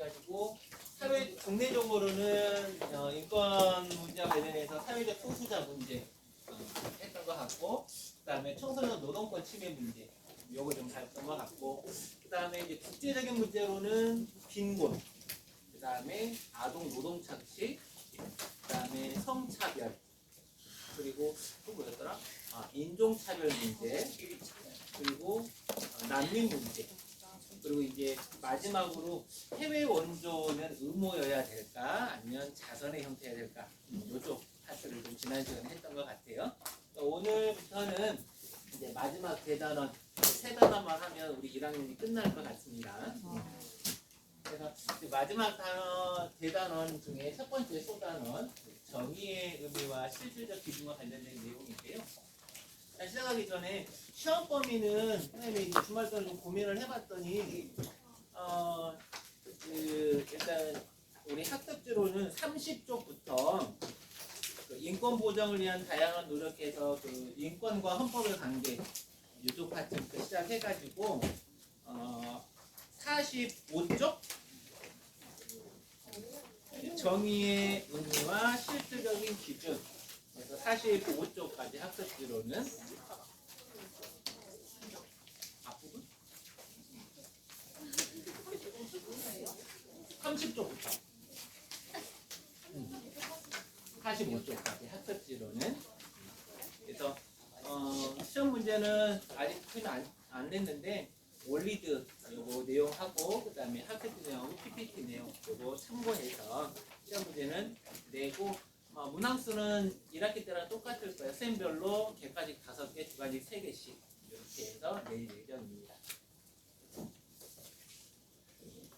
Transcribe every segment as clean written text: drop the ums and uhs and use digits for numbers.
해가지고 사회 국내적으로는 인권 문제와 관련해서 사회적 소수자 문제 했던 것 같고, 그다음에 청소년 노동권 침해 문제 요거 좀 봤던 것 같고, 그다음에 이제 국제적인 문제로는 빈곤, 그다음에 아동 노동 착취, 그다음에 성차별, 그리고 또 뭐였더라? 인종차별 문제, 그리고 난민 문제, 그리고 이제 마지막으로 해외 원조는 의무여야 될까 아니면 자선의 형태여야 될까, 요쪽 파트를 좀 지난 시간에 했던 것 같아요. 오늘부터는 이제 마지막 대단원 세 단원만 하면 우리 1학년이 끝날 것 같습니다. 그래서 마지막 대단원 중에 첫 번째 소단원, 정의의 의미와 실질적 기준과 관련된 내용인데요. 시작하기 전에 시험 범위는 선생님이 주말 동안 좀 고민을 해봤더니 일단 우리 학습지로는 30쪽부터 인권 보장을 위한 다양한 노력에서 그 인권과 헌법의 관계 이쪽 파트부터 시작해가지고 45쪽 정의의 의미와 실질적인 기준, 그래서 45쪽까지 학습지로는 앞부분 30쪽부터 45쪽까지 학습지로는. 그래서 시험 문제는 아직 안 냈는데 원리드 요거 내용하고, 그 다음에 학습지 내용하고 PPT 내용 요거 참고해서 시험 문제는 내고, 문항수는 1학기 때랑 똑같을 거예요. 쌤별로 개과직 5개, 주과직 3개씩 이렇게 해서 낼 예정입니다.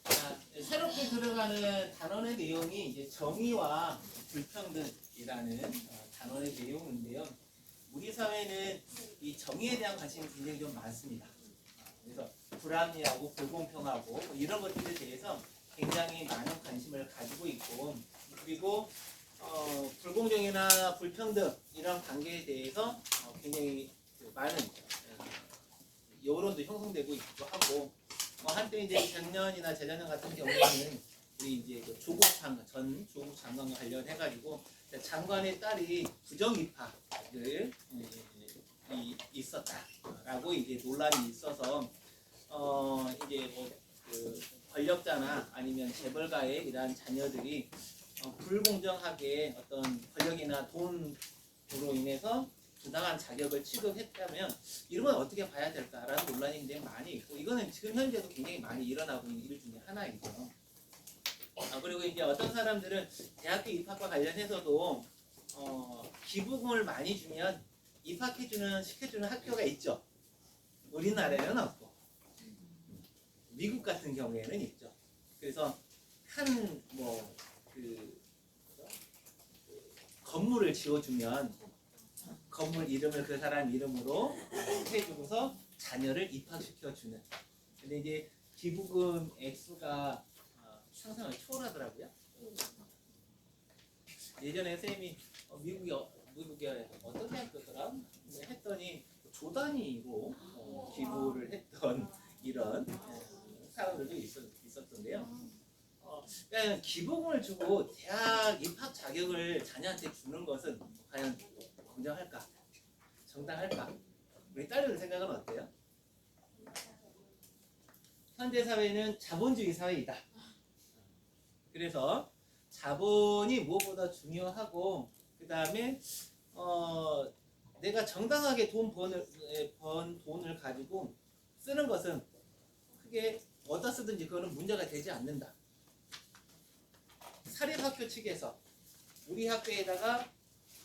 자, 새롭게 들어가는 단원의 내용이 이제 정의와 불평등이라는 단원의 내용인데요. 우리 사회는 이 정의에 대한 관심이 굉장히 좀 많습니다. 그래서 불합리하고 불공평하고 이런 것들에 대해서 굉장히 많은 관심을 가지고 있고, 그리고 불공정이나 불평등 이런 관계에 대해서 굉장히 많은 여론도 형성되고 있기도 하고, 한때 이제 작년이나 재작년 같은 경우에는 우리 이제 전 조국 장관과 관련해가지고 장관의 딸이 부정 입학을 있었다라고 이제 논란이 있어서 이제 그 권력자나 아니면 재벌가의 이러한 자녀들이 불공정하게 어떤 권력이나 돈으로 인해서 부당한 자격을 취득했다면 이런 건 어떻게 봐야 될까라는 논란이 굉장히 많이 있고, 이거는 지금 현재도 굉장히 많이 일어나고 있는 일 중에 하나이죠. 그리고 이제 어떤 사람들은 대학교 입학과 관련해서도 기부금을 많이 주면 시켜주는 학교가 있죠. 우리나라에는 없고 미국 같은 경우에는 있죠. 그래서 건물을 지어주면 건물 이름을 그 사람 이름으로 해주고서 자녀를 입학시켜주는. 근데 이제 기부금 액수가 상상을 초월하더라고요. 예전에 선생님이 미국에 어떤 대학교더라 했더니 조단위로 기부를 했던 이런 사람들도 있었던데요. 그러니까 기부금을 주고 대학 입학 자격을 자녀한테 주는 것은 과연 공정할까? 정당할까? 우리 딸들 생각은 어때요? 현대 사회는 자본주의 사회이다. 그래서 자본이 무엇보다 중요하고, 그 다음에 내가 정당하게 번 돈을 가지고 쓰는 것은 크게 어디다 쓰든지 그거는 문제가 되지 않는다. 사립학교 측에서 우리 학교에다가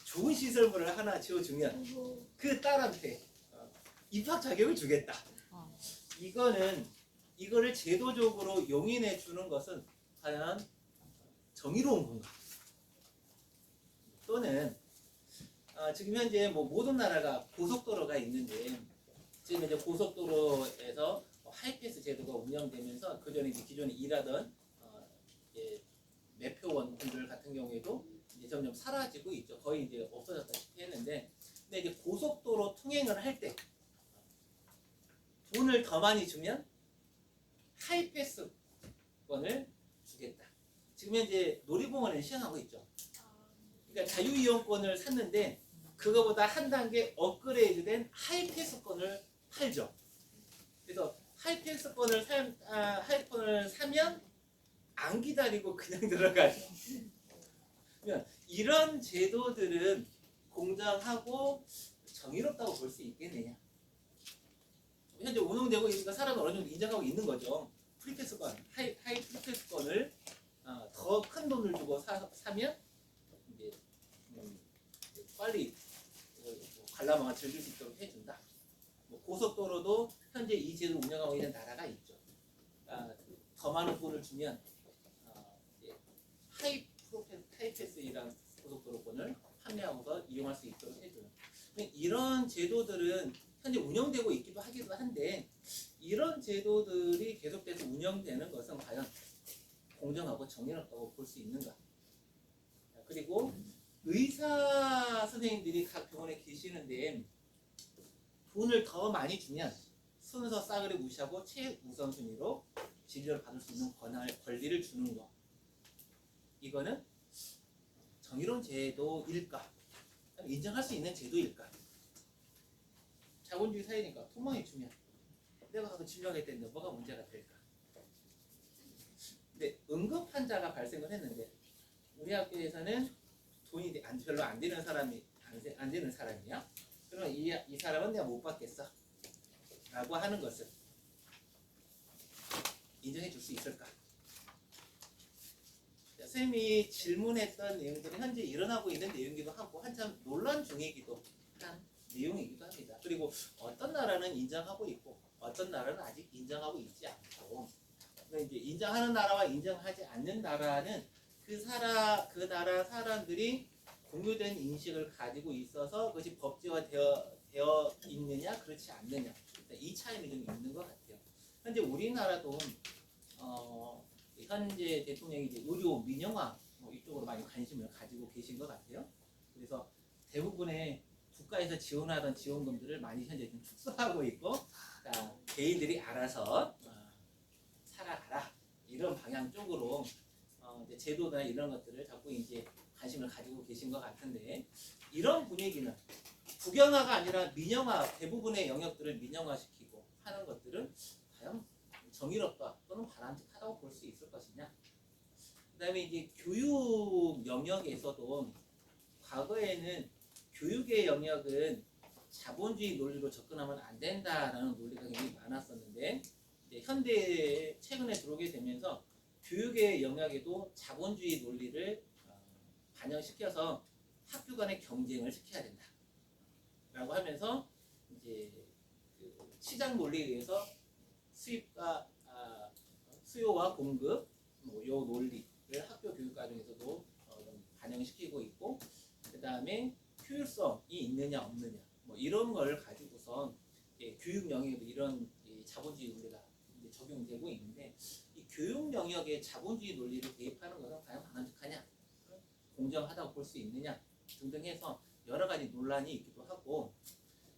좋은 시설물을 하나 지어주면 그 딸한테 입학 자격을 주겠다. 이거를 제도적으로 용인해 주는 것은 과연 정의로운 건가? 또는 지금 현재 모든 나라가 고속도로가 있는데, 지금 이제 고속도로에서 하이패스 제도가 운영되면서 그 전에 기존에 일하던 매표원분들 같은 경우에도 이제 점점 사라지고 있죠. 거의 이제 없어졌다시피 했는데, 근데 이제 고속도로 통행을 할 때 돈을 더 많이 주면 하이패스권을 지금 현재 놀이공원에 시행하고 있죠. 그러니까 자유이용권을 샀는데 그거보다 한 단계 업그레이드된 하이패스권을 팔죠. 그래서 하이패스권을 사면 안 기다리고 그냥 들어가죠. 그러면 이런 제도들은 공정하고 정의롭다고 볼 수 있겠느냐? 현재 운영되고 있으니까 사람은 어느 정도 인정하고 있는 거죠. 프리패스권, 하이 프리패스권을 더 큰 돈을 주고 사면 이제 빨리 관람왕을 즐길 수 있도록 해준다. 뭐 고속도로도 현재 이 제도 운영하고 있는 나라가 있죠. 더 많은 돈을 주면 하이패스이란 고속도로권을 판매하고서 이용할 수 있도록 해주는 이런 제도들은 현재 운영되고 있기도 하기도 한데 이런 제도들이 계속돼서 운영되는 것은 과연 공정하고 정의롭다고 볼 수 있는가? 그리고 의사 선생님들이 각 병원에 계시는데 돈을 더 많이 주면 순서 싸그리 무시하고 최우선순위로 진료를 받을 수 있는 권리를 주는 거. 이거는 정의로운 제도일까? 인정할 수 있는 제도일까? 자본주의 사회니까 돈 많이 주면 내가 가서 진료하겠다는데 뭐가 문제가 될까? 근데 응급 환자가 발생을 했는데 우리 학교에서는 돈이 별로 안 되는 사람이 안 되는 사람이야. 그러면 이 사람은 내가 못 받겠어 라고 하는 것을 인정해 줄 수 있을까? 선생님이 질문했던 내용들은 현재 일어나고 있는 내용이기도 하고 한참 논란 중이기도 한 내용이기도 합니다. 그리고 어떤 나라는 인정하고 있고 어떤 나라는 아직 인정하고 있지 않고 이제 인정하는 나라와 인정하지 않는 나라는 그 나라 사람들이 공유된 인식을 가지고 있어서 그것이 법제화되어 있느냐 그렇지 않느냐 이 차이는 좀 있는 것 같아요. 현재 우리나라도 현재 대통령이 이제 의료 민영화 이쪽으로 많이 관심을 가지고 계신 것 같아요. 그래서 대부분의 국가에서 지원하던 지원금들을 많이 현재 좀 축소하고 있고 개인들이 알아서 살아가라 이런 방향 쪽으로 이제 제도나 이런 것들을 자꾸 이제 관심을 가지고 계신 것 같은데 이런 분위기는 국영화가 아니라 민영화 대부분의 영역들을 민영화시키고 하는 것들은 과연 정의롭다 또는 바람직하다고 볼 수 있을 것이냐. 그 다음에 이제 교육 영역에서도 과거에는 교육의 영역은 자본주의 논리로 접근하면 안 된다라는 논리가 굉장히 많았었는데 이제 현대에 최근에 들어오게 되면서 교육의 영역에도 자본주의 논리를 반영시켜서 학교 간의 경쟁을 시켜야 된다 라고 하면서 이제 그 시장 논리에 의해서 수요와 공급 요 논리를 학교 교육 과정에서도 반영시키고 있고 그 다음에 효율성이 있느냐 없느냐 이런 걸 가지고서 교육 영역에도 이런 자본주의 논리가 이제 적용되고 있는데 이 교육 영역에 자본주의 논리를 대입하는 것은 과연 바람직하냐 공정하다고 볼 수 있느냐 등등 해서 여러 가지 논란이 있기도 하고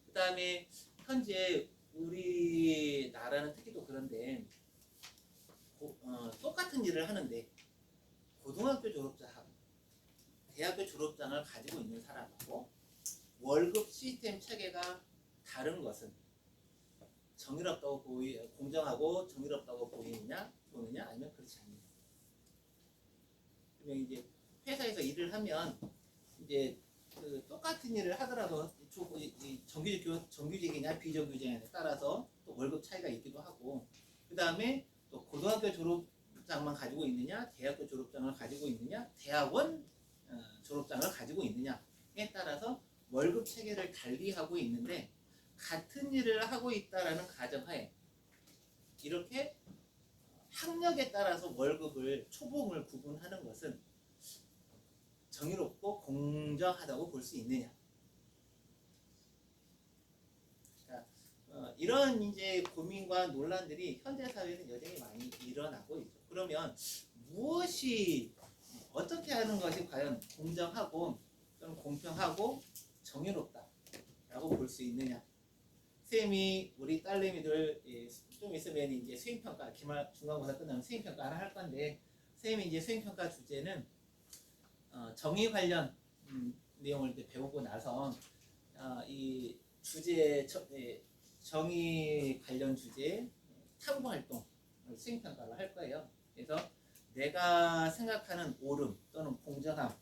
그 다음에 현재 우리나라는 특히 또 그런데 똑같은 일을 하는데 고등학교 졸업자하고 대학교 졸업장을 가지고 있는 사람하고 월급 시스템 체계가 다른 것은 정의롭다고 공정하고 정의롭다고 보느냐 아니면 그렇지 않느냐. 그러면 이제 회사에서 일을 하면 이제 그 똑같은 일을 하더라도 정규직이냐 비정규직이냐에 따라서 또 월급 차이가 있기도 하고 그 다음에 또 고등학교 졸업장만 가지고 있느냐 대학교 졸업장을 가지고 있느냐 대학원 졸업장을 가지고 있느냐에 따라서 월급 체계를 달리하고 있는데 같은 일을 하고 있다라는 가정하에 이렇게 학력에 따라서 월급을 초봉을 구분하는 것은 정의롭고 공정하다고 볼 수 있느냐. 이런 이제 고민과 논란들이 현대 사회는 여전히 많이 일어나고 있죠. 그러면 무엇이 어떻게 하는 것이 과연 공정하고 또는 공평하고 정의롭다라고 볼 수 있느냐? 쌤이 우리 딸내미들 좀 있으면 이제 수행평가 중간고사 끝나면 수행평가를 할 건데 선생님이 이제 수행평가 주제는 정의 관련 내용을 이제 배우고 나서 이 주제 정의 관련 주제 탐구 활동을 수행평가를 할 거예요. 그래서 내가 생각하는 옳음 또는 공정함,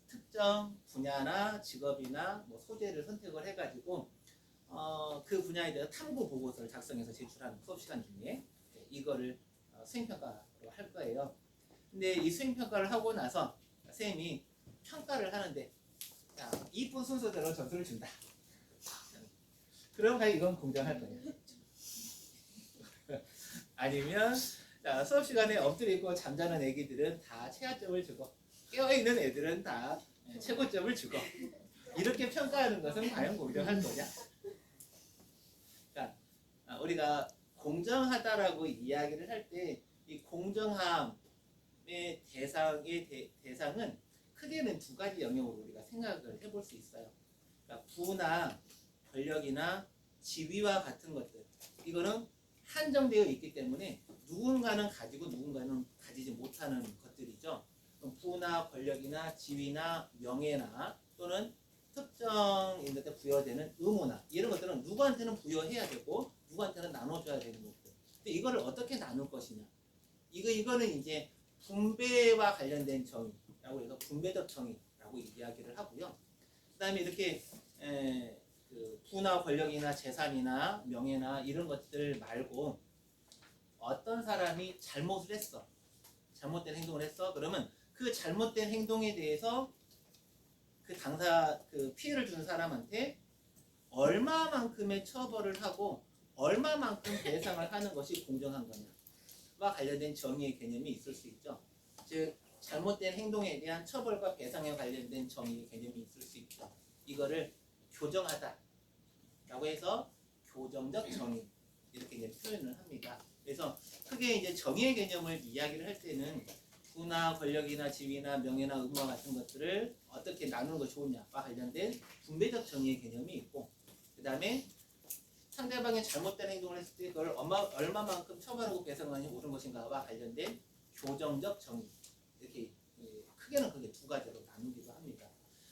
특정 분야나 직업이나 뭐 소재를 선택을 해가지고 그 분야에 대해서 탐구 보고서를 작성해서 제출하는 수업 시간 중에 이거를 수행평가로 할 거예요. 근데 이 수행평가를 하고 나서 선생님이 평가를 하는데 이쁜 순서대로 점수를 준다. 그럼 과연 이건 공정할 거예요. 아니면 수업 시간에 엎드려 있고 잠자는 애기들은 다 최하점을 주고 깨어있는 애들은 다 최고점을 주고 이렇게 평가하는 것은 과연 공정할 거냐? 그러니까 우리가 공정하다라고 이야기를 할 때 이 공정함의 대상은 크게는 두 가지 영역으로 우리가 생각을 해볼 수 있어요. 그러니까 부나 권력이나 지위와 같은 것들, 이거는 한정되어 있기 때문에 누군가는 가지고 누군가는 가지지 못하는 것들이죠. 부나 권력이나 지위나 명예나 또는 특정 인간한테 부여되는 의무나 이런 것들은 누구한테는 부여해야 되고 누구한테는 나눠줘야 되는 것들. 근데 이거를 어떻게 나눌 것이냐? 이거는 이제 분배와 관련된 정의라고 해서 분배적 정의라고 이야기를 하고요. 그다음에 이렇게 그 부나 권력이나 재산이나 명예나 이런 것들 말고 어떤 사람이 잘못을 했어, 잘못된 행동을 했어. 그러면 그 잘못된 행동에 대해서 그 피해를 준 사람한테 얼마만큼의 처벌을 하고 얼마만큼 배상을 하는 것이 공정한 거냐와 관련된 정의의 개념이 있을 수 있죠. 즉 잘못된 행동에 대한 처벌과 배상에 관련된 정의의 개념이 있을 수 있죠. 이거를 교정하다라고 해서 교정적 정의 이렇게 이제 표현을 합니다. 그래서 크게 이제 정의의 개념을 이야기를 할 때는 부나 권력이나 지위나 명예나 의무와 같은 것들을 어떻게 나누는 것이 좋으냐와 관련된 분배적 정의의 개념이 있고, 그 다음에 상대방이 잘못된 행동을 했을 때 그걸 얼마만큼 처벌하고 배상하는 게 옳은 것인가와 관련된 교정적 정의, 이렇게 크게는 그게 두 가지로 나누기도 합니다.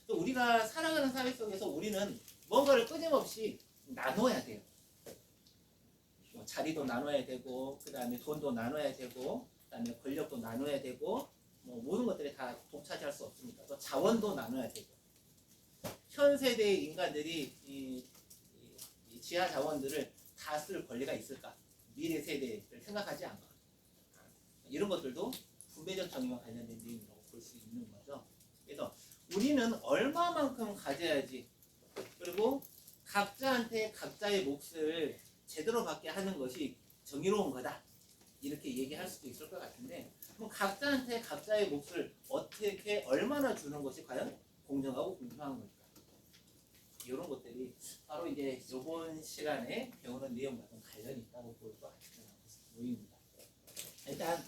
또 우리가 살아가는 사회 속에서 우리는 뭔가를 끊임없이 나눠야 돼요. 자리도 나눠야 되고, 그 다음에 돈도 나눠야 되고, 그 다음에 권력도 나눠야 되고, 뭐 모든 것들이 다 독차지할 수 없으니까 또 자원도 나눠야 되고. 현 세대의 인간들이 이 지하 자원들을 다 쓸 권리가 있을까? 미래 세대를 생각하지 않을까? 이런 것들도 분배적 정의와 관련된 내용이라고 볼 수 있는 거죠. 그래서 우리는 얼마만큼 가져야지, 그리고 각자한테 각자의 몫을 제대로 받게 하는 것이 정의로운 거다, 이렇게 얘기할 수도 있을 것 같은데, 그럼 각자한테 각자의 몫을 어떻게 얼마나 주는 것이 과연 공정하고 공평한 걸까? 이런 것들이 바로 이제 이번 시간에 배우는 내용과 좀 관련이 있다고 볼 것 같은 보입니다. 일단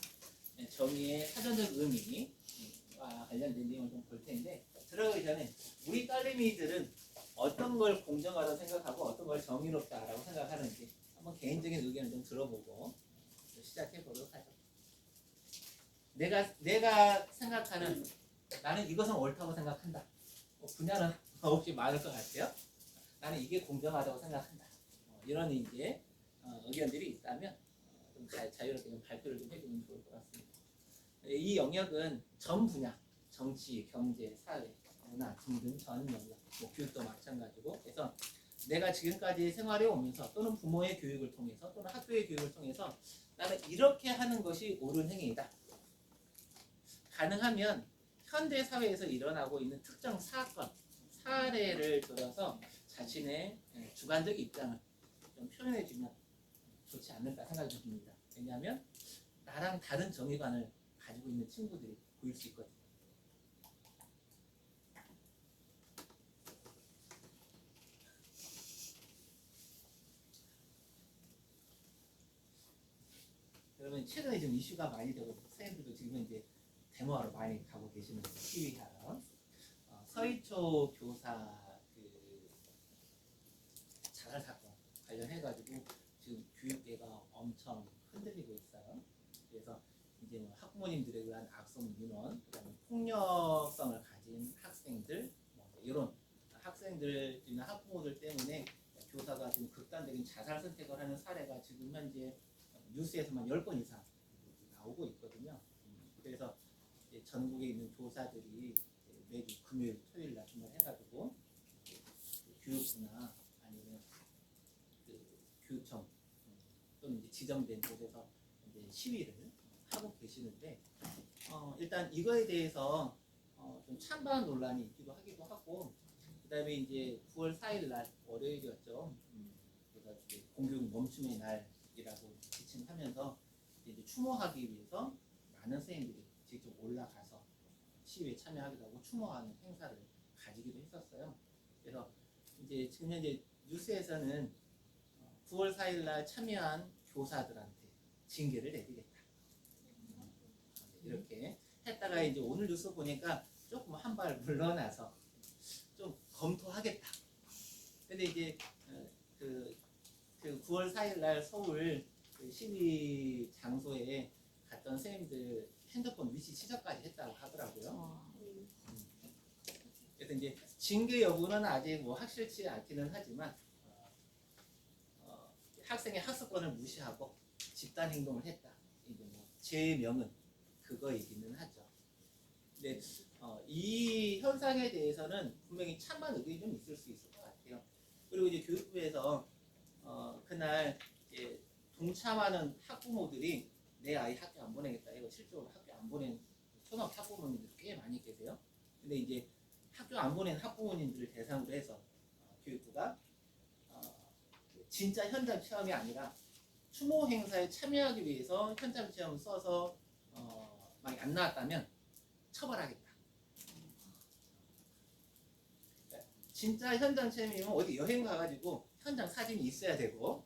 정의의 사전적 의미와 관련된 내용을 좀 볼 텐데, 들어가기 전에 우리 딸내미들은 어떤 걸 공정하다고 생각하고 어떤 걸 정의롭다라고 생각하는지 한번 개인적인 의견을 좀 들어보고 시작해 보도록 하죠. 내가 생각하는, 나는 이것은 옳다고 생각한다. 분야는 혹시 많을 것 같아요. 나는 이게 공정하다고 생각한다. 이런 이제 의견들이 있다면 좀 자유롭게 좀 발표를 좀 해주면 좋을 것 같습니다. 이 영역은 전 분야, 정치, 경제, 사회, 문화 등등 전 영역, 뭐 교육도 마찬가지고, 그래서 내가 지금까지 생활해 오면서 또는 부모의 교육을 통해서 또는 학교의 교육을 통해서 나는 이렇게 하는 것이 옳은 행위이다. 가능하면 현대 사회에서 일어나고 있는 특정 사건, 사례를 들어서 자신의 주관적 입장을 좀 표현해주면 좋지 않을까 생각이 듭니다. 왜냐하면 나랑 다른 정의관을 가지고 있는 친구들이 보일 수 있거든요. 그러면 최근에 좀 이슈가 많이 되고 선생님들도 지금 이제 데모하러 많이 가고 계시는 시위하러 서희초 교사 그 자살 사건 관련해가지고 지금 교육계가 엄청 흔들리고 있어요. 그래서 이제 뭐 학부모님들에 의한 악성 민원, 그다음에 폭력성을 가진 학생들, 뭐 이런 학생들이나 학부모들 때문에 교사가 지금 극단적인 자살 선택을 하는 사례가 지금 현재 뉴스에서만 10건 이상 나오고 있거든요. 그래서 전국에 있는 교사들이 매주 금요일, 토요일 날만 해가지고 교육부나 아니면 그 교육청 또는 이제 지정된 곳에서 이제 시위를 하고 계시는데 일단 이거에 대해서 좀 찬반 논란이 있기도 하기도 하고 그다음에 이제 9월 4일 날 월요일이었죠. 그래서 이제 공교육 멈춤의 날이라고 지칭하면서 이제 추모하기 위해서 많은 선생님들이 직접 올라가서 시위에 참여하기도 하고 추모하는 행사를 가지기도 했었어요. 그래서 이제 지금 현재 뉴스에서는 9월 4일 날 참여한 교사들한테 징계를 내리겠다. 이렇게 했다가 이제 오늘 뉴스 보니까 조금 한 발 물러나서 좀 검토하겠다. 근데 이제 그 9월 4일 날 서울 그 시위 장소에 갔던 선생님들 핸드폰 위치 추적까지 했다고 하더라고요. 그래서 이제 징계 여부는 아직 뭐 확실치 않기는 하지만 학생의 학습권을 무시하고 집단 행동을 했다. 이제 뭐 제명은 그거이기는 하죠. 근데 이 현상에 대해서는 분명히 찬반 의견이 좀 있을 수 있을 것 같아요. 그리고 이제 교육부에서 그날 이제 동참하는 학부모들이 내 아이 학교 안 보내겠다. 이거 실제로 학교 안 보낸 초등학교 학부모님들 꽤 많이 계세요. 근데 이제 학교 안 보낸 학부모님들을 대상으로 해서 교육부가 진짜 현장 체험이 아니라 추모 행사에 참여하기 위해서 현장 체험 써서 만약 안 나왔다면 처벌하겠다. 진짜 현장 체험이면 어디 여행 가가지고 현장 사진이 있어야 되고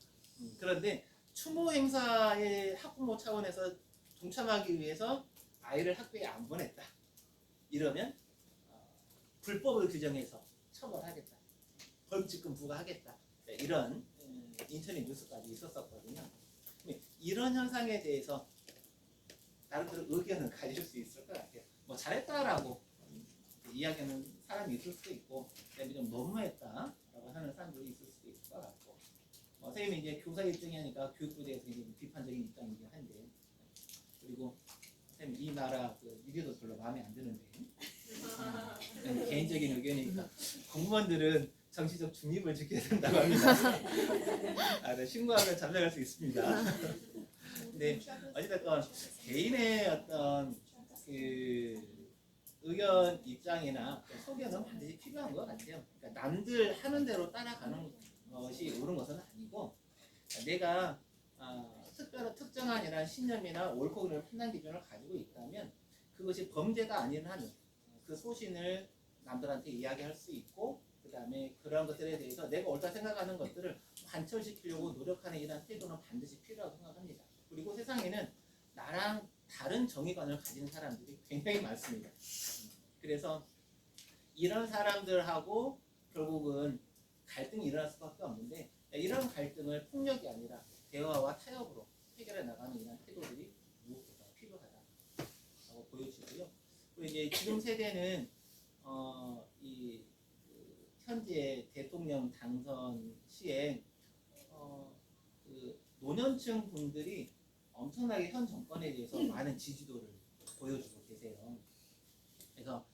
그런데 추모 행사에 학부모 차원에서 동참하기 위해서 아이를 학교에 안 보냈다. 이러면 불법을 규정해서 처벌하겠다. 벌금치금 부과하겠다. 이런 인터넷 뉴스까지 있었었거든요. 이런 현상에 대해서 나름대로 의견을 가질 수 있을 것 같아요. 뭐 잘했다라고 이야기하는 사람이 있을 수도 있고, 그다음에 좀 너무했다라고 하는 사람들이 있을 수도 있을 것 같고, 선생님이 이제 교사 입장이 하니까 교육부에 대해서 이제 비판적인 입장이긴 한데, 그리고 선생님 이 나라 그 미디어도 별로 마음에 안 드는데, 개인적인 의견이니까 공무원들은 정치적 중립을 지켜야 된다고 합니다. 네, 신고하면 잡혀갈 수 있습니다. 근데 어찌됐건 개인의 어떤 그 의견 입장이나 소견은 반드시 필요한 것 같아요. 그러니까 남들 하는 대로 따라가는 것이 옳은 것은 아니고 내가 특정한 이런 신념이나 옳고 그름의 판단 기준을 가지고 있다면 그것이 범죄가 아닌 한은 그 소신을 남들한테 이야기할 수 있고 그 다음에 그런 것들에 대해서 내가 옳다 생각하는 것들을 관철시키려고 노력하는 이런 태도는 반드시 필요하다고 생각합니다. 그리고 세상에는 나랑 다른 정의관을 가진 사람들이 굉장히 많습니다. 그래서 이런 사람들하고 결국은 갈등이 일어날 수밖에 없는데 이런 갈등을 폭력이 아니라 대화와 타협으로 해결해 나가는 이런 태도들이 무엇보다 필요하다고 보여지고요. 그리고 이제 지금 세대는 현재 대통령 당선 시에 그 노년층 분들이 엄청나게 현 정권에 대해서 많은 지지도를 보여주고 계세요. 그래서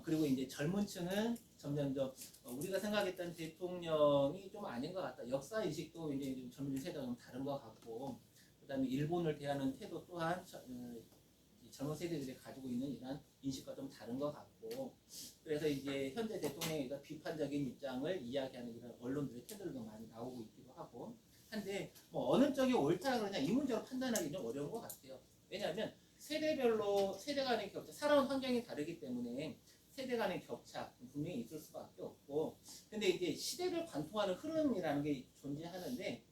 그리고 이제 젊은 층은 점점점 우리가 생각했던 대통령이 좀 아닌 것 같다. 역사 인식도 이제 좀 젊은 세대가 좀 다른 것 같고, 그다음에 일본을 대하는 태도 또한 젊은 세대들이 가지고 있는 이런 인식과 좀 다른 것 같고, 그래서 이제 현재 대통령에 대해서 비판적인 입장을 이야기하는 이런 언론들의 태도도 많이 나오고 있기도 하고 한데 뭐 어느 쪽이 옳다 그러냐 이 문제로 판단하기 좀 어려운 것 같아요. 왜냐하면 세대별로 세대 간의 격차, 살아온 환경이 다르기 때문에 세대 간의 격차 분명히 있을 수밖에 없고, 근데 이제 시대를 관통하는 흐름이라는 게 존재하는데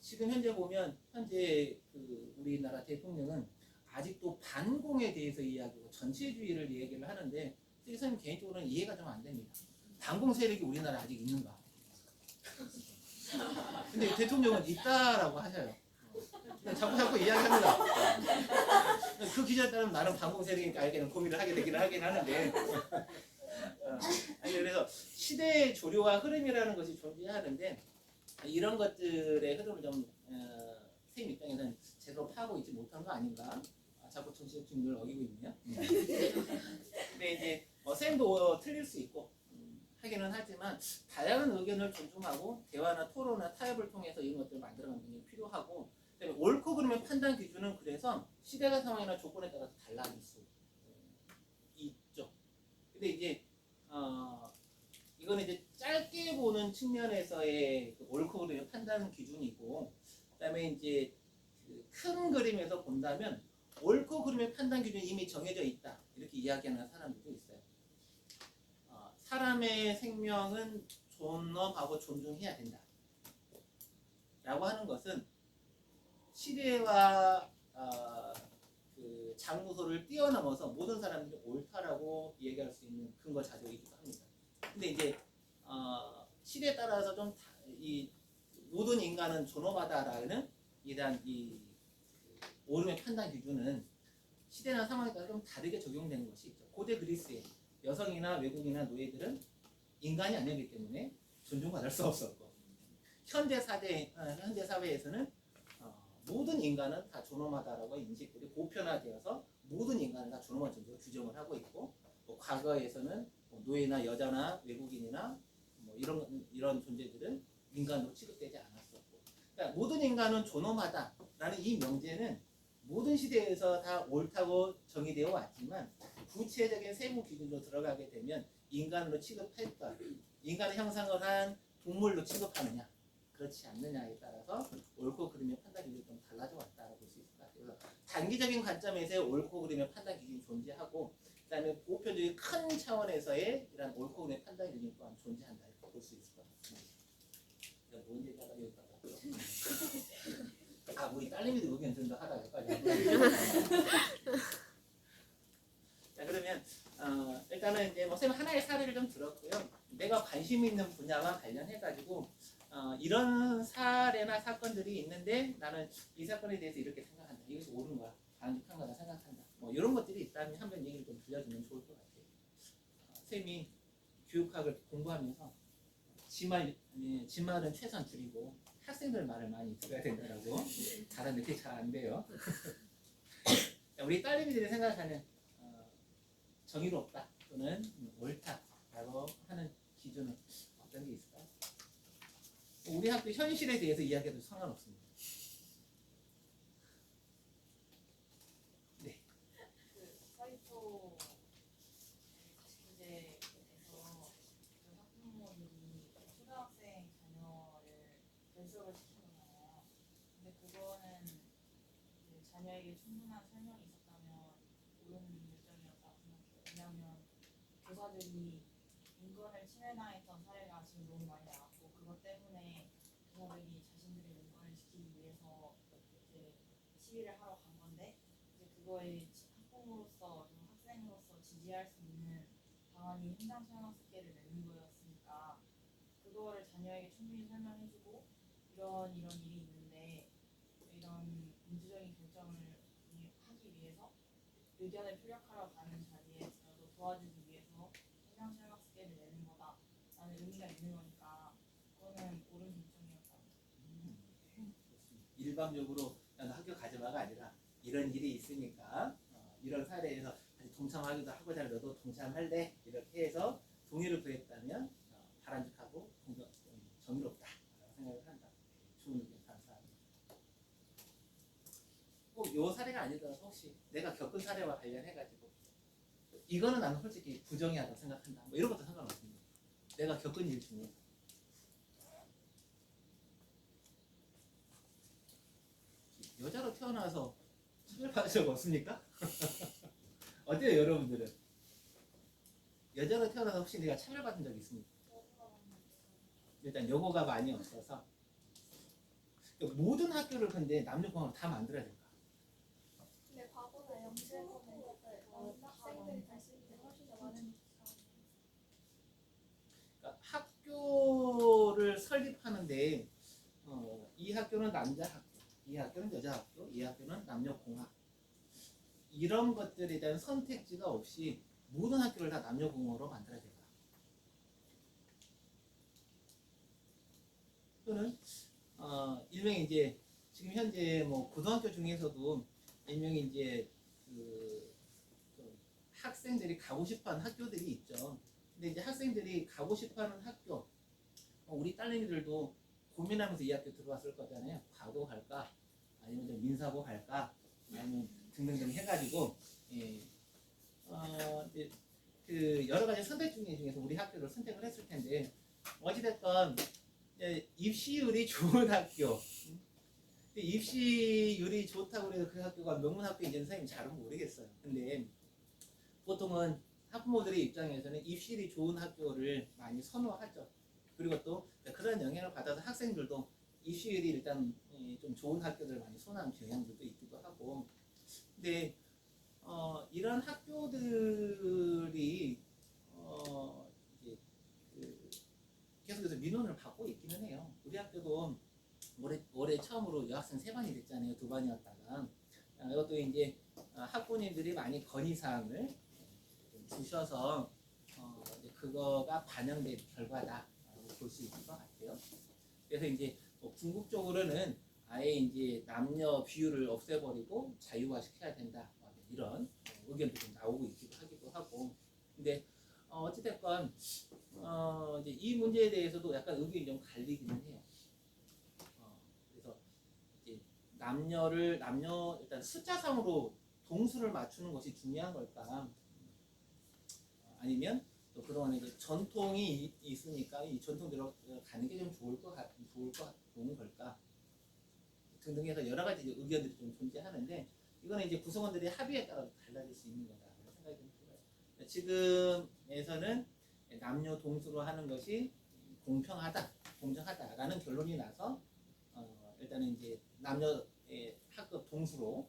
지금 현재 보면 현재 그 우리나라 대통령은 아직도 반공에 대해서 이야기하고 전체주의를 얘기를 하는데 선생님 개인적으로는 이해가 좀 안 됩니다. 반공 세력이 우리나라에 아직 있는가? 근데 대통령은 있다라고 하셔요. 자꾸 이야기합니다. 그 기준에 따르면 나는 반공세력이니까 알게는 고민을 하게 되기는 하긴 하는데 아니, 그래서 시대의 조류와 흐름이라는 것이 존재하는데 이런 것들의 흐름을 좀 선생님 입장에서는 제대로 파악하고 있지 못한 거 아닌가? 자꾸 정치적 중립을 어기고 있네요. 근데 이제 선생님도 틀릴 수 있고 하기는 하지만 다양한 의견을 존중하고 대화나 토론이나 타협을 통해서 이런 것들을 만들어가는 게 필요하고 그다음에 옳고 그름의 판단 기준은 그래서 시대가 상황이나 조건에 따라서 달라질 수 있죠. 근데 이제 이거는 이제 짧게 보는 측면에서의 그 옳고 그름의 판단 기준이고 그다음에 이제 그큰 그림에서 본다면 옳고 그름의 판단 기준이 이미 정해져 있다 이렇게 이야기하는 사람들도 있어요. 사람의 생명은 존엄하고 존중해야 된다 라고 하는 것은 시대와 그 장소를 뛰어넘어서 모든 사람들이 옳다라고 얘기할 수 있는 근거 자료이기도 합니다. 근데 이제 시대에 따라서 좀 이 모든 인간은 존엄하다라는 이러한 이 옳음의 판단 기준은 시대나 상황에 따라 좀 다르게 적용되는 것이 있죠. 고대 그리스의 여성이나 외국인이나 노예들은 인간이 아니기 때문에 존중받을 수 없었고 현대 사회에서는 모든 인간은 다 존엄하다라고 인식들이 보편화되어서 모든 인간을 다 존엄한 존재로 규정을 하고 있고 또 과거에서는 노예나 여자나 외국인이나 뭐 이런 존재들은 인간으로 취급되지 않았었고 그러니까 모든 인간은 존엄하다라는 이 명제는 모든 시대에서 다 옳다고 정의되어 왔지만 구체적인 세부 기준으로 들어가게 되면 인간으로 취급할까 인간의 형상을 한 동물로 취급하느냐 그렇지 않느냐에 따라서 옳고 그름의 판단 기준이 좀 달라져 왔다고 볼 수 있을 것 같아요. 그래서 단기적인 관점에서의 옳고 그름의 판단 기준이 존재하고 그다음에 보편적인 큰 차원에서의 이런 옳고 그름의 판단 기준이 또한 존재한다 이렇게 볼 수 있을 것 같습니다. 뭔 얘기하다 여기까지 우리 딸내미도 의견 좀 더 하다 여기까지 자 그러면 일단은 이제 뭐 선생님 하나의 사례를 좀 들었고요. 내가 관심 있는 분야와 관련해가지고 이런 사례나 사건들이 있는데 나는 이 사건에 대해서 이렇게 생각한다. 이것이 옳은 거야. 바람직한 거다 생각한다. 뭐 이런 것들이 있다면 한번 얘기를 좀 들려주면 좋을 것 같아요. 선생님이 교육학을 공부하면서 지말은 최소한 줄이고 학생들 말을 많이 들어야 된다라고 다른 느낌이 잘 안 돼요. 우리 딸내미들이 생각하는 정의롭다 또는 옳다라고 하는 기준은 어떤 게 있을까요? 우리 학교 현실에 대해서 이야기해도 상관없습니다. 네. 그 사이토 문제에서 학부모들이 초등학생 자녀를 결석을 시키잖아요. 근데 그거는 자녀에게 충분한 설명이 있었다면 옳은 결정이었다고 생각해요. 왜냐하면 교사들이 인권을 침해당했던 사례가 지금 너무 많이 나왔고 그것 때문에 교사들이 자신들의 인권을 지키기 위해서 이제 시위를 하러 간 건데 이제 그거에 학부모로서 좀 학생으로서 지지할 수 있는 방안이 현장 체험학습계를 내는 거였으니까 그거를 자녀에게 충분히 설명해주고 이런 일이 있는데 이런 민주적인 결정을 하기 위해서 의견을 표력하러 가는 자리에서도 도와주기 위해서 현장 체험학습계를 내는 거다라는 의미가 있는 거니까 그거는 옳은 결정이었다. 일방적으로 나는 학교 가지 마가 아니라 이런 일이 있으니까 이런 사례에서 동참하기도 하고자 너도 동참할래 이렇게 해서 동의를 구했다면 바람직하고 정의롭다라고 생각을 한다. 좋은 의견 감사합니다. 꼭 요 사례가 아니더라도 혹시 내가 겪은 사례와 관련해가지고 이거는 나는 솔직히 부정의하다고 생각한다. 뭐 이런 것도 상관없습니다. 내가 겪은 일 중에 여자로 태어나서 차별받은 적 없습니까? 어때요 여러분들은? 여자로 태어나서 혹시 내가 차별받은 적 있습니까? 일단 여고가 많이 없어서 모든 학교를 근데 남녀공학을 다 만들어야 될까? 근데 과거나 영재고는 학생들이 갈 수 있는 훨씬 더 많은 그러니까 학교를 설립하는데 이 학교는 남자 학교, 이 학교는 여자 학교, 이 학교는 남녀 공학. 이런 것들에 대한 선택지가 없이 모든 학교를 다 남녀 공학으로 만들어야 된다. 또는 일명의 이제 지금 현재 뭐 고등학교 중에서도 일명의 이제 좀 학생들이 가고 싶어하는 학교들이 있죠. 근데 이제 학생들이 가고 싶어하는 학교, 우리 딸내미들도 고민하면서 이 학교 들어왔을 거잖아요. 과고 갈까, 아니면 좀 민사고 갈까, 아니면 등등등 해가지고 이제 그 여러 가지 선택 중에서 우리 학교를 선택을 했을 텐데 어찌됐건 입시율이 좋은 학교, 입시율이 좋다고 해서 그 학교가 명문 학교인지는 선생님이 잘은 모르겠어요. 근데 보통은 학부모들의 입장에서는 입시율이 좋은 학교를 많이 선호하죠. 그리고 또 그런 영향을 받아서 학생들도 입시율이 일단 좀 좋은 학교들 많이 선호하는 경향들도 있기도 하고. 근데 이런 학교들이 이제 계속해서 민원을 받고 있기는 해요. 우리 학교도 올해 처음으로 여학생 3반이 됐잖아요. 2반이었다가 이것도 이제 학부모님들이 많이 건의사항을 주셔서 이제 그거가 반영된 결과다라고 볼 수 있을 것 같아요. 그래서 이제 궁극적으로는 아예 이제 남녀 비율을 없애버리고 자유화 시켜야 된다, 이런 의견도 좀 나오고 있기도 하기도 하고. 근데 어찌됐건 이제 이 문제에 대해서도 약간 의견이 좀 갈리기는 해요. 그래서 이제 남녀 일단 숫자상으로 동수를 맞추는 것이 중요한 걸까? 아니면 또 그동안에 이제 전통이 있으니까 이 전통대로 가는 게 좀 좋은 걸까? 등등해서 여러 가지 의견들이 좀 존재하는데 이거는 이제 구성원들의 합의에 따라 달라질 수 있는 거다라는 생각이 좀 들어요. 지금에서는 남녀 동수로 하는 것이 공정하다라는 결론이 나서 일단은 이제 남녀 학급 동수로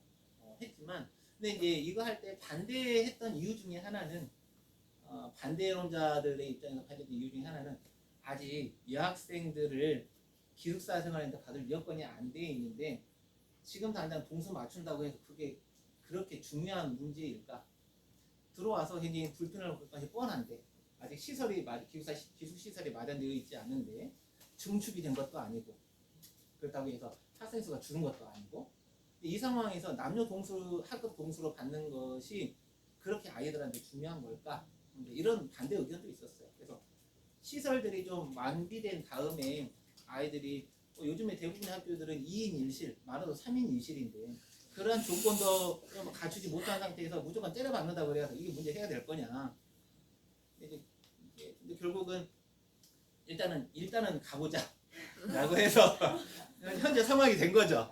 했지만, 근데 이제 이거 할 때 반대했던 이유 중에 하나는 반대론자들의 입장에서 반대했던 이유 중에 하나는 아직 여학생들을 기숙사 생활하는데 받을 여건이 안 돼 있는데 지금 당장 동수 맞춘다고 해서 그게 그렇게 중요한 문제일까? 들어와서 굉장히 불편할 것까지 뻔한데 아직 기숙 시설이 마련되어 있지 않은데 증축이 된 것도 아니고 그렇다고 해서 학생 수가 줄은 것도 아니고 이 상황에서 남녀 동수 학급 동수로 받는 것이 그렇게 아이들한테 중요한 걸까? 이런 반대 의견도 있었어요. 그래서 시설들이 좀 완비된 다음에 아이들이 요즘에 대부분의 학교들은 2인 1실, 많아도 3인 2실인데 그러한 조건도 갖추지 못한 상태에서 무조건 때려박는다고 그래서 이게 문제 해야 될 거냐? 근데 결국은 일단은 가보자라고 해서 현재 상황이 된 거죠.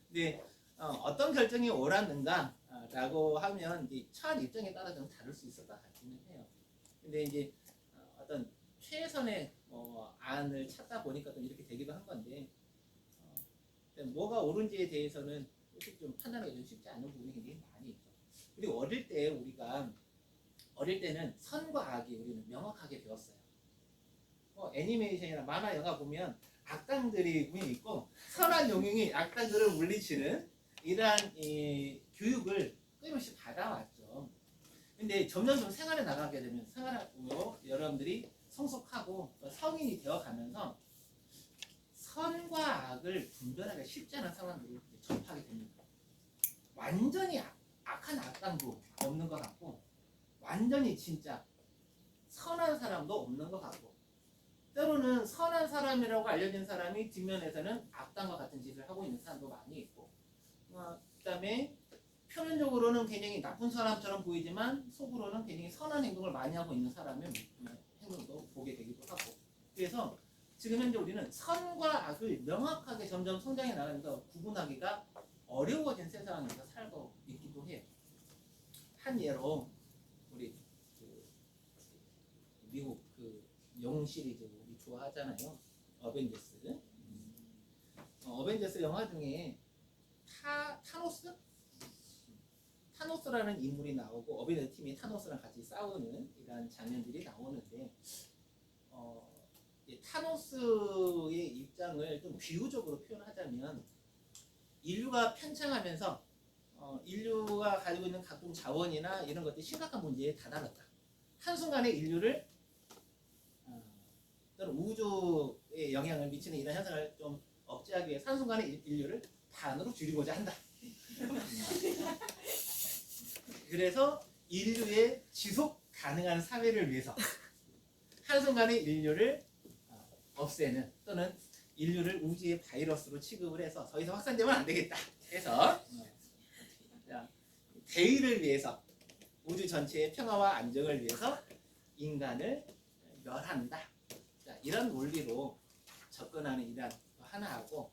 근데 어떤 결정이 옳았는가라고 하면 이제 처한 입장에 따라 좀 다를 수 있을 것 같기는 해요. 근데 이제 어떤 최선의 안을 찾다 보니까 좀 이렇게 되기도 한 건데 뭐가 옳은지에 대해서는 솔직히 좀 판단하기 좀 쉽지 않은 부분이 굉장히 많이 있죠. 그리고 어릴 때는 선과 악이 우리는 명확하게 배웠어요. 애니메이션이나 만화 영화 보면 악당들이 분이 있고 선한 영웅이 악당들을 물리치는 이러한 교육을 끊임없이 받아왔죠. 근데 점점 생활에 나가게 되면 여러분들이 성숙하고 성인이 되어가면서 선과 악을 분별하기가 쉽지 않은 상황들을 접하게 됩니다. 완전히 악한 악당도 없는 것 같고 완전히 진짜 선한 사람도 없는 것 같고 때로는 선한 사람이라고 알려진 사람이 뒷면에서는 악당과 같은 짓을 하고 있는 사람도 많이 있고 그다음에 표면적으로는 굉장히 나쁜 사람처럼 보이지만 속으로는 굉장히 선한 행동을 많이 하고 있는 사람의 행동도 보게 되기도 하고. 그래서 지금 현재 우리는 선과 악을 명확하게 점점 성장해 나가면서 구분하기가 어려워진 세상에서 살고 있기도 해요. 한 예로 우리 미국 영웅 시리즈 우리 좋아하잖아요. 어벤져스 영화 중에 타노스라는 인물이 나오고 어벤져스 팀이 타노스랑 같이 싸우는 이런 장면들이 나오는데 타노스의 입장을 좀 비유적으로 표현하자면 인류가 편창하면서 인류가 가지고 있는 각종 자원이나 이런 것들이 심각한 문제에 다다랐다. 한순간에 인류를 또는 우주에 영향을 미치는 이런 현상을 좀 억제하기 위해 한순간에 인류를 반으로 줄이고자 한다. 그래서 인류의 지속 가능한 사회를 위해서 한순간에 인류를 없애는 또는 인류를 우주의 바이러스로 취급을 해서 더 이상 확산되면 안 되겠다 해서 대의를 위해서 우주 전체의 평화와 안정을 위해서 인간을 멸한다. 자, 이런 논리로 접근하는 이란 하나하고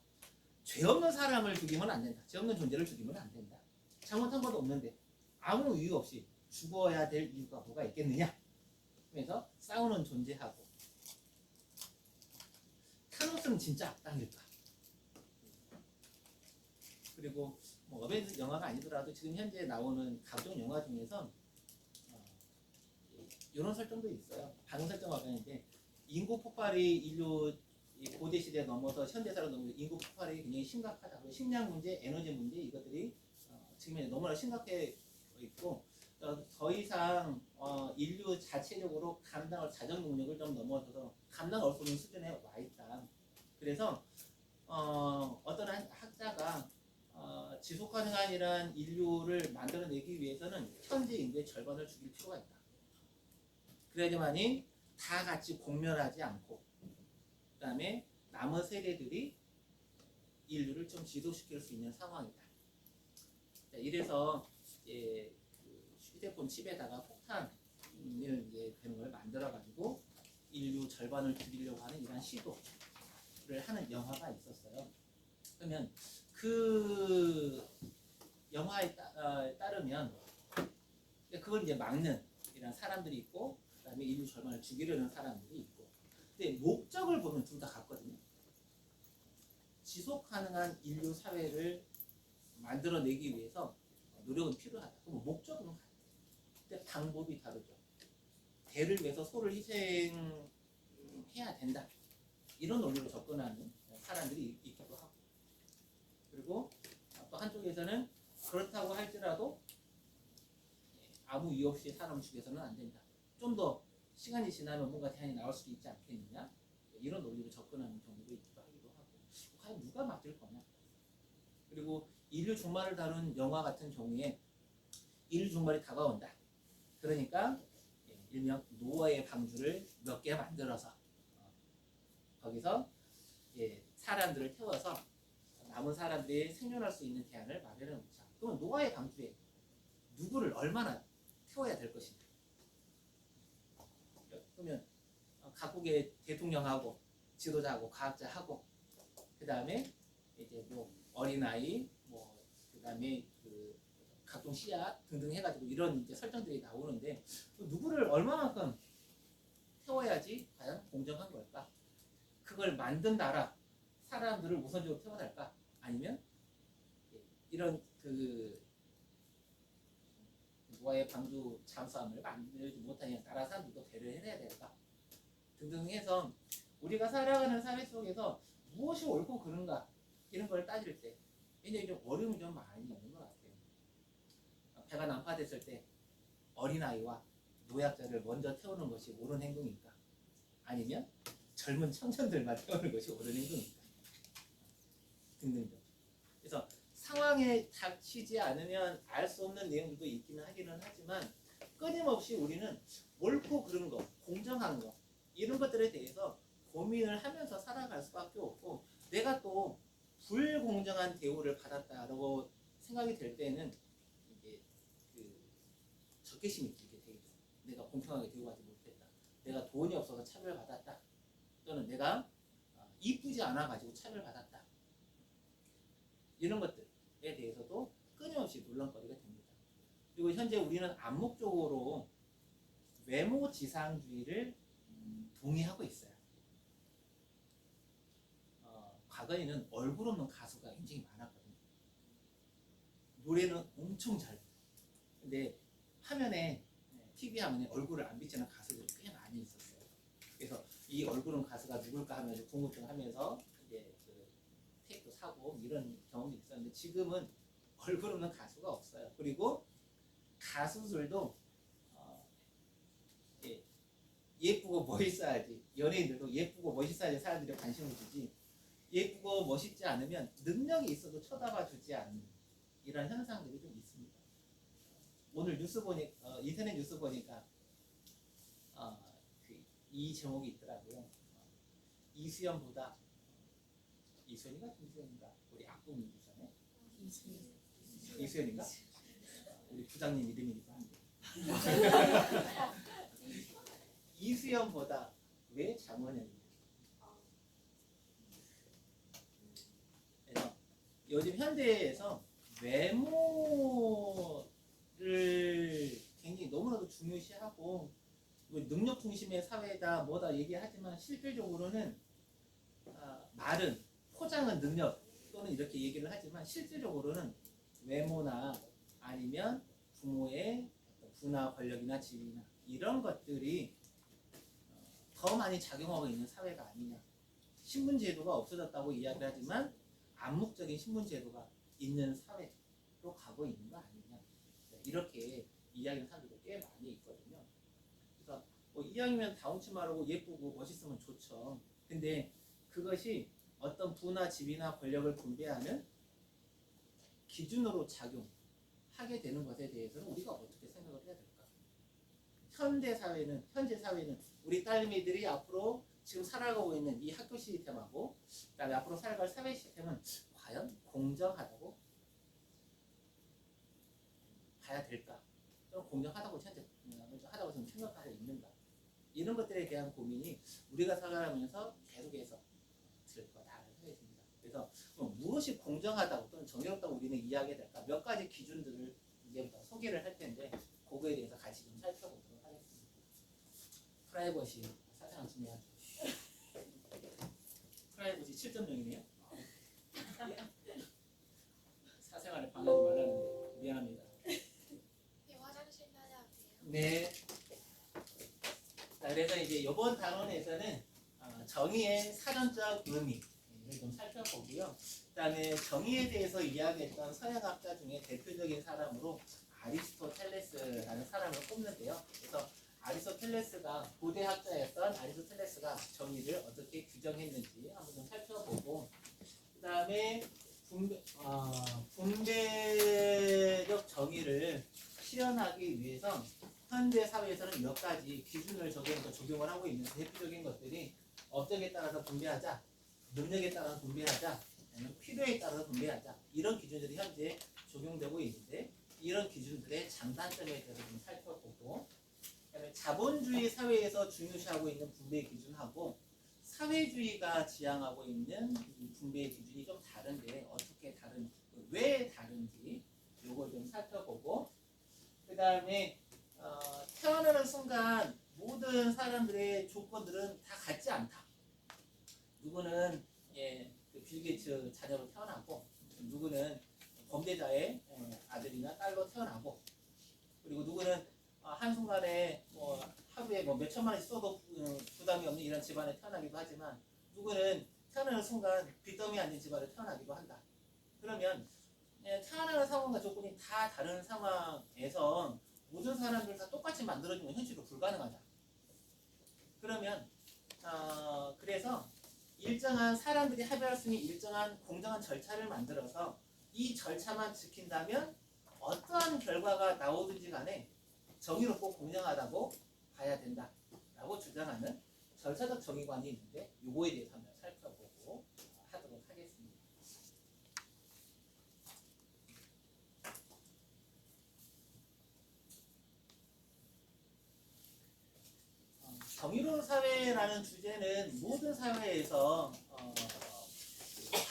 죄 없는 사람을 죽이면 안 된다. 죄 없는 존재를 죽이면 안 된다. 잘못한 것도 없는데 아무 이유 없이 죽어야 될 이유가 뭐가 있겠느냐. 그래서 싸우는 존재하고 타노스는 진짜 악당일까? 그리고 뭐 어벤져스 영화가 아니더라도 지금 현재 나오는 각종 영화 중에서 이런 설정도 있어요. 반응 설정화가 있는데 인구 폭발이 인류 고대 시대 넘어서 현대사로 넘어서 인구 폭발이 굉장히 심각하다. 식량 문제, 에너지 문제 이것들이 지금 너무나 심각해 있고 더 이상 인류 자체적으로 감당할 자정 능력을 좀 넘어서서 감당할 수 없는 수준에 와 있다. 그래서 어떤 학자가 지속 가능한 이런 인류를 만들어내기 위해서는 현재 인구의 절반을 죽일 필요가 있다. 그래야지만이 다 같이 공멸하지 않고 그다음에 남은 세대들이 인류를 좀 지속시킬 수 있는 상황이다. 자, 이래서 이제 그 휴대폰 칩에다가 폭탄을 이제 되는 걸 만들어 가지고 인류 절반을 죽이려고 하는 이런 시도를 하는 영화가 있었어요. 그러면 그 영화에 따르면 그걸 이제 막는 이런 사람들이 있고 그다음에 인류 절반을 죽이려는 사람들이 있고 근데 목적을 보면 둘 다 같거든요. 지속 가능한 인류 사회를 만들어내기 위해서 노력은 필요하다. 그럼 목적은 같아요. 근데 방법이 다르죠. 대를 위해서 소를 희생해야 된다. 이런 논리로 접근하는 사람들이 있기도 하고 그리고 또 한쪽에서는 그렇다고 할지라도 아무 이유 없이 사람을 죽여서는 안 된다. 좀 더 시간이 지나면 뭔가 대안이 나올 수도 있지 않겠느냐. 이런 논리로 접근하는 경우도 있기도 하기도 하고 과연 누가 맞을 거냐. 그리고 인류 종말을 다룬 영화 같은 경우에 인류 종말이 다가온다. 그러니까 일명 노아의 방주를 몇 개 만들어서 거기서 사람들을 태워서 남은 사람들이 생존할 수 있는 대안을 마련해 놓자. 그러면 노아의 방주에 누구를 얼마나 태워야 될 것이냐. 그러면 각국의 대통령하고 지도자하고 과학자하고 그 다음에 이제 뭐 어린아이 뭐 그다음에 그 각종 씨앗 등등 해가지고 이런 이제 설정들이 나오는데 누구를 얼마만큼 태워야지 과연 공정한 걸까? 그걸 만든 나라 사람들을 우선적으로 태워야 할까? 아니면 이런 그 노아의 방주 잠수함을 만들지 못하는 나라 사람들도 배려를 해야 될까? 등등 해서 우리가 살아가는 사회 속에서 무엇이 옳고 그른가 이런 걸 따질 때 굉장히 좀 어려움이 좀 많이 있는 것 같아요. 배가 난파됐을 때 어린아이와 노약자를 먼저 태우는 것이 옳은 행동일까? 아니면 젊은 청년들만 태우는 것이 옳은 행동일까? 등등등. 그래서 상황에 닥치지 않으면 알 수 없는 내용도 있기는 하기는 하지만 끊임없이 우리는 옳고 그른 거, 공정한 거 이런 것들에 대해서 고민을 하면서 살아갈 수밖에 없고 내가 또 불공정한 대우를 받았다라고 생각이 될 때는 이게 그 적개심이 들게 되죠. 내가 공평하게 대우받지 못했다. 내가 돈이 없어서 차별받았다. 또는 내가 이쁘지 않아 가지고 차별받았다. 이런 것들에 대해서도 끊임없이 논란거리가 됩니다. 그리고 현재 우리는 암묵적으로 외모 지상주의를 동의하고 있어요. 과거에는 얼굴 없는 가수가 굉장히 많았거든요. 노래는 엄청 잘 불러요. 근데 화면에 TV 화면에 얼굴을 안 비치는 가수들이 꽤 많이 있었어요. 그래서 이 얼굴은 가수가 누굴까 하면서 궁금증하면서 이제 그 테이프 사고 이런 경험이 있었는데 지금은 얼굴 없는 가수가 없어요. 그리고 가수들도 예, 예쁘고 멋있어야지, 연예인들도 예쁘고 멋있어야지 사람들이 관심을 주지, 예쁘고 멋있지 않으면 능력이 있어도 쳐다봐 주지 않는 이런 현상들이 좀 있습니다. 오늘 뉴스 보니 인터넷 뉴스 보니까 이 제목이 있더라고요. 이수연보다, 이수연이가 김수연인가, 우리 악동 이수연의 이수연인가, 우리 부장님 이름이기도 한데 이수연보다 왜 장원영이냐. 그래서 요즘 현대에서 외모를 굉장히 너무나도 중요시하고 능력 중심의 사회다 뭐다 얘기하지만 실질적으로는 말은 포장은 능력 또는 이렇게 얘기를 하지만 실질적으로는 외모나 아니면 부모의 부나 권력이나 지위나 이런 것들이 더 많이 작용하고 있는 사회가 아니냐. 신분제도가 없어졌다고 이야기를 하지만 암묵적인 신분제도가 있는 사회로 가고 있는 거 아니냐. 이렇게 이야기하는 사람들도 꽤 많이 있거든요. 그래서 뭐 이왕이면 다운치마르고 예쁘고 멋있으면 좋죠. 근데 그것이 어떤 부나 지위나 권력을 분배하는 기준으로 작용하게 되는 것에 대해서는 우리가 어떻게 생각을 해야 될까? 현재 사회는 우리 딸내미들이 앞으로 지금 살아가고 있는 이 학교 시스템하고 그다음에 앞으로 살아갈 사회 시스템은 과연 공정하다고 봐야 될까? 또는 공정하다고 생각하고 있는가? 이런 것들에 대한 고민이 우리가 살아가면서 계속해서 들 거다라는 생각이 듭니다. 그래서 무엇이 공정하다고 또는 정의롭다고 우리는 이야기해야 될까? 몇 가지 기준들을 이제부터 소개를 할 텐데 그거에 대해서 같이 좀 살펴보도록 하겠습니다. 프라이버시 사생활 중요하죠. 프라이버시 7.0이네요. 사생활을 방해하지 말라는데 미안합니다. 화장실 다녀야 돼요. 네. 자, 그래서 이제 이번 단원에서는 정의의 사전적 의미를 좀 살펴보고요. 그다음에 정의에 대해서 이야기했던 서양학자 중에 대표적인 사람으로 아리스토텔레스라는 사람을 꼽는데요. 그래서 아리스토텔레스가 고대 학자였던 아리스토텔레스가 정의를 어떻게 규정했는지 한번 좀 살펴보고, 그다음에 분배적 정의를 실현하기 위해서 현대 사회에서는 몇 가지 기준을 적용을 하고 있는 대표적인 것들이 업적에 따라서 분배하자, 능력에 따라서 분배하자, 필요에 따라서 분배하자, 이런 기준들이 현재 적용되고 있는데 이런 기준들의 장단점에 대해서 좀 살펴보고, 그다음에 자본주의 사회에서 중요시하고 있는 분배 기준하고 사회주의가 지향하고 있는 분배 기준이 좀 다른데 어떻게 다른지, 왜 다른지 이걸 좀 살펴보고, 그 다음에 태어나는 순간 모든 사람들의 조건들은 다 같지 않다. 누구는 빌 게이츠 자녀로 태어나고, 누구는 범죄자의 아들이나 딸로 태어나고, 그리고 누구는 한순간에 하루에 몇 천만 원씩 써도 부담이 없는 이런 집안에 태어나기도 하지만, 누구는 태어나는 순간 빚더미 아닌 집안에 태어나기도 한다. 그러면 태어나는 상황과 조건이 다 다른 상황에서 모든 사람들 다 똑같이 만들어주면 현실로 불가능하다. 그러면 그래서 일정한 사람들이 합의할 수 있는 일정한 공정한 절차를 만들어서 이 절차만 지킨다면 어떠한 결과가 나오든지 간에 정의롭고 공정하다고 봐야 된다라고 주장하는 절차적 정의관이 있는데 요거에 대해서 한번 살펴보고 하도록 하겠습니다. 정의로운 사회라는 주제는 모든 사회에서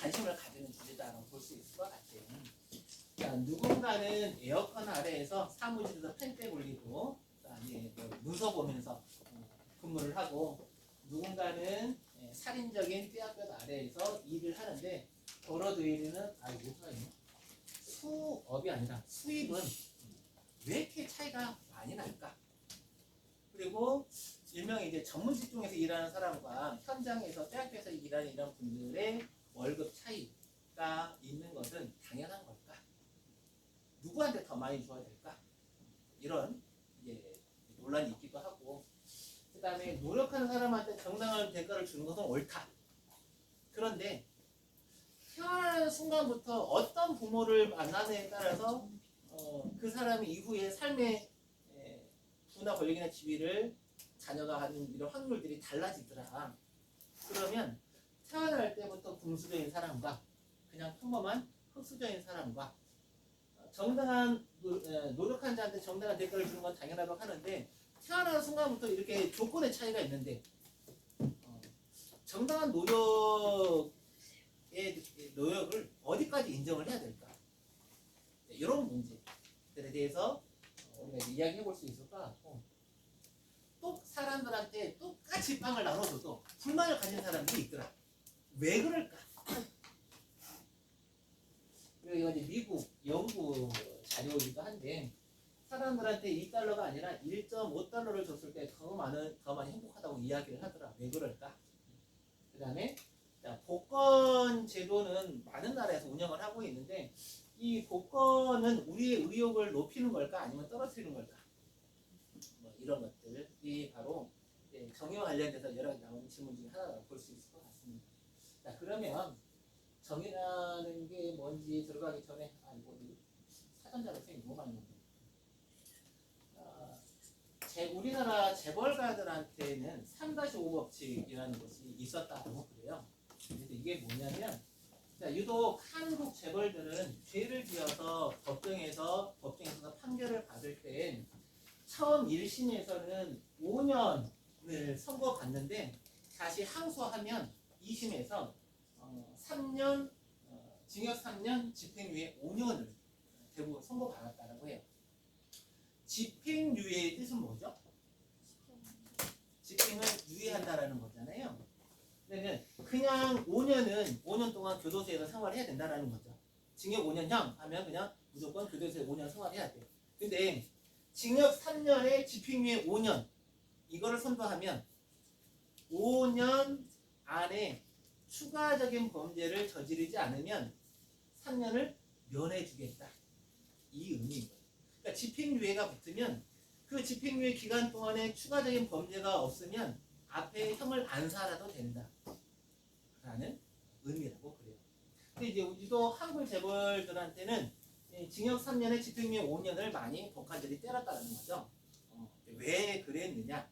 관심을 가지는 주제다라고 볼 수 있을 것 같아요. 그러니까 누군가는 에어컨 아래에서 사무실에서 펜대 굴리고 그다음에 문서 보면서 근무를 하고, 누군가는 살인적인 뙤약볕 아래에서 일을 하는데 벌어들이는 수업이 아니라 수입은 왜 이렇게 차이가 많이 날까? 그리고 일명 이제 전문 직종에서 일하는 사람과 현장에서 뙤약볕에서 일하는 이런 분들의 월급 차이, 받아 있는 것은 당연한 걸까? 누구한테 더 많이 줘야 될까? 이런 이제 논란이 있기도 하고, 그 다음에 노력하는 사람한테 정당한 대가를 주는 것은 옳다. 그런데 태어나는 순간부터 어떤 부모를 만나느냐에 따라서 그 사람이 이후에 삶의 부나 권력이나 지위를 자녀가 하는 이런 확률들이 달라지더라. 그러면 태어날 때부터 궁수적인 사람과 그냥 평범한 흑수적인 사람과 정당한 노력한 자한테 정당한 대가를 주는 건 당연하다고 하는데, 태어나는 순간부터 이렇게 조건의 차이가 있는데 정당한 노력을 어디까지 인정을 해야 될까? 이런 문제들에 대해서 우리가 이야기해 볼 수 있을 것 같고, 또 사람들한테 똑같이 빵을 나눠줘도 불만을 가진 사람들이 있더라. 왜 그럴까? 이거 이제 미국 연구 자료이기도 한데, 사람들한테 2달러가 아니라 1.5달러를 줬을 때 더 많이 행복하다고 이야기를 하더라. 왜 그럴까? 그 다음에 복권 제도는 많은 나라에서 운영을 하고 있는데, 이 복권은 우리의 의욕을 높이는 걸까 아니면 떨어뜨리는 걸까? 뭐 이런 것들이 바로 정의와 관련돼서 여러 가지 나오는 질문 중에 하나라고 볼 수 있을 것 같습니다. 자, 그러면 정의라는 게 뭔지 들어가기 전에 사전자료 쌤이 너무 많이 먹네. 우리나라 재벌가들한테는 3-5 법칙이라는 것이 있었다고 그래요. 그래서 이게 뭐냐면, 유독 한국 재벌들은 죄를 지어서 법정에서 판결을 받을 때 처음 1심에서는 5년을 선고받는데, 다시 항소하면 2심에서 3년 징역 3년 집행유예 5년을 대부분 선고받았다고 해요. 집행유예의 뜻은 뭐죠? 집행을 유예한다라는 거잖아요. 그러면 그냥 5년 동안 교도소에서 생활해야 된다라는 거죠. 징역 5년형 하면 그냥 무조건 교도소에 5년 생활해야 돼. 근데 징역 3년에 집행유예 5년 이거를 선고하면 5년 안에 추가적인 범죄를 저지르지 않으면 3년을 면해주겠다. 이 의미인 거예요. 그러니까 집행유예가 붙으면 그 집행유예 기간 동안에 추가적인 범죄가 없으면 앞에 형을 안 살아도 된다 라는 의미라고 그래요. 근데 이제 우리도 한국 재벌들한테는 징역 3년에 집행유예 5년을 많이 법관들이 때렸다는 거죠. 왜 그랬느냐?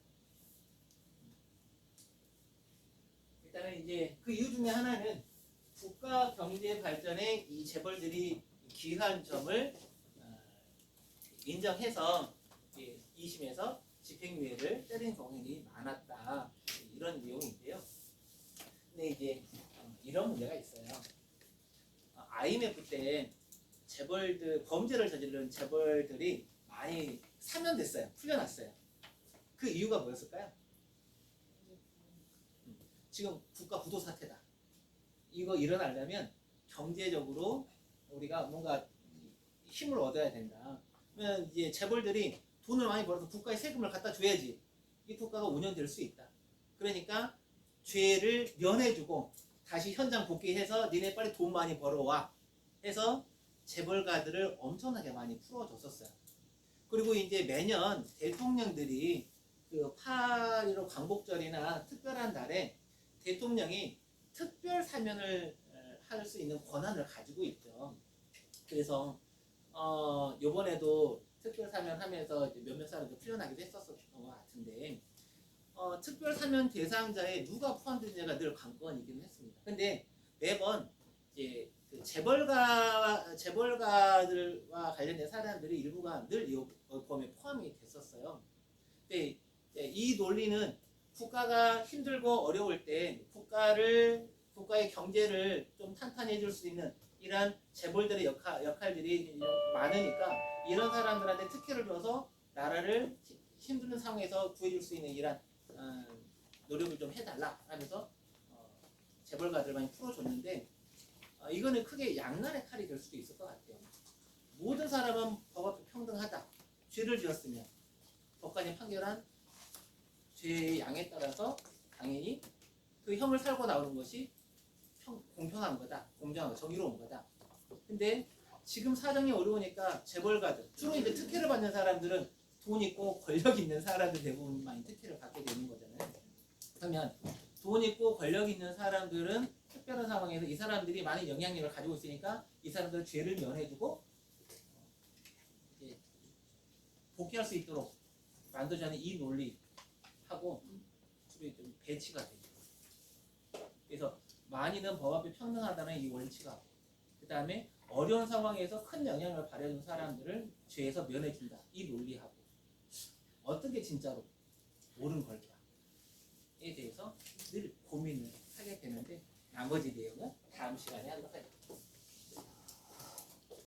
일단은 이제 그 이유 중에 하나는 국가 경제 발전에 이 재벌들이 기여한 점을 인정해서 2심에서 집행유예를 때린 경우이 많았다, 이런 내용인데요. 근데 이제 이런 문제가 있어요. IMF 때 재벌들, 범죄를 저지른 재벌들이 많이 사면됐어요. 풀려났어요. 그 이유가 뭐였을까요? 지금 국가 부도 사태다. 이거 일어나려면 경제적으로 우리가 뭔가 힘을 얻어야 된다. 그러면 이제 재벌들이 돈을 많이 벌어서 국가에 세금을 갖다 줘야지 이 국가가 운영될 수 있다. 그러니까 죄를 면해주고 다시 현장 복귀해서 니네 빨리 돈 많이 벌어와 해서 재벌가들을 엄청나게 많이 풀어줬었어요. 그리고 이제 매년 대통령들이 그 8.15 광복절이나 특별한 날에 대통령이 특별 사면을 할 수 있는 권한을 가지고 있죠. 그래서 요번에도 특별 사면하면서 몇몇 사람들 풀려나기도 했었던 것 같은데, 특별 사면 대상자에 누가 포함되느냐가 늘 관건이긴 했습니다. 근데 매번 이제 그 재벌가들과 관련된 사람들이 일부가 늘 이 범위에 포함이 됐었어요. 근데 이 논리는 국가가 힘들고 어려울 때 국가의 경제를 좀 탄탄히 해줄 수 있는 이러한 재벌들의 역할들이 많으니까 이런 사람들한테 특혜를 줘서 나라를 힘든 상황에서 구해줄 수 있는 이러한 노력을 좀 해달라 하면서 재벌가들 많이 풀어줬는데, 이거는 크게 양날의 칼이 될 수도 있을 것 같아요. 모든 사람은 법 앞에 평등하다. 죄를 지었으면 법관이 판결한 죄의 양에 따라서 당연히 그 형을 살고 나오는 것이 공평한 거다, 공정한 거, 정의로운 거다. 근데 지금 사정이 어려우니까 재벌가들, 주로 이제 특혜를 받는 사람들은 돈 있고 권력 있는 사람들 대부분 많이 특혜를 받게 되는 거잖아요. 그러면 돈 있고 권력 있는 사람들은 특별한 상황에서 이 사람들이 많은 영향력을 가지고 있으니까 이 사람들은 죄를 면해주고 이제 복귀할 수 있도록 만들자는 이 논리하고 둘이 좀 배치가 되죠. 그래서 만인은 법 앞에 평등하다는 이 원칙하고, 그 다음에 어려운 상황에서 큰 영향을 발휘해준 사람들을 죄에서 면해준다 이 논리하고, 어떤 게 진짜로 옳은 걸까에 대해서 늘 고민을 하게 되는데, 나머지 내용은 다음 시간에 하도록 할게요.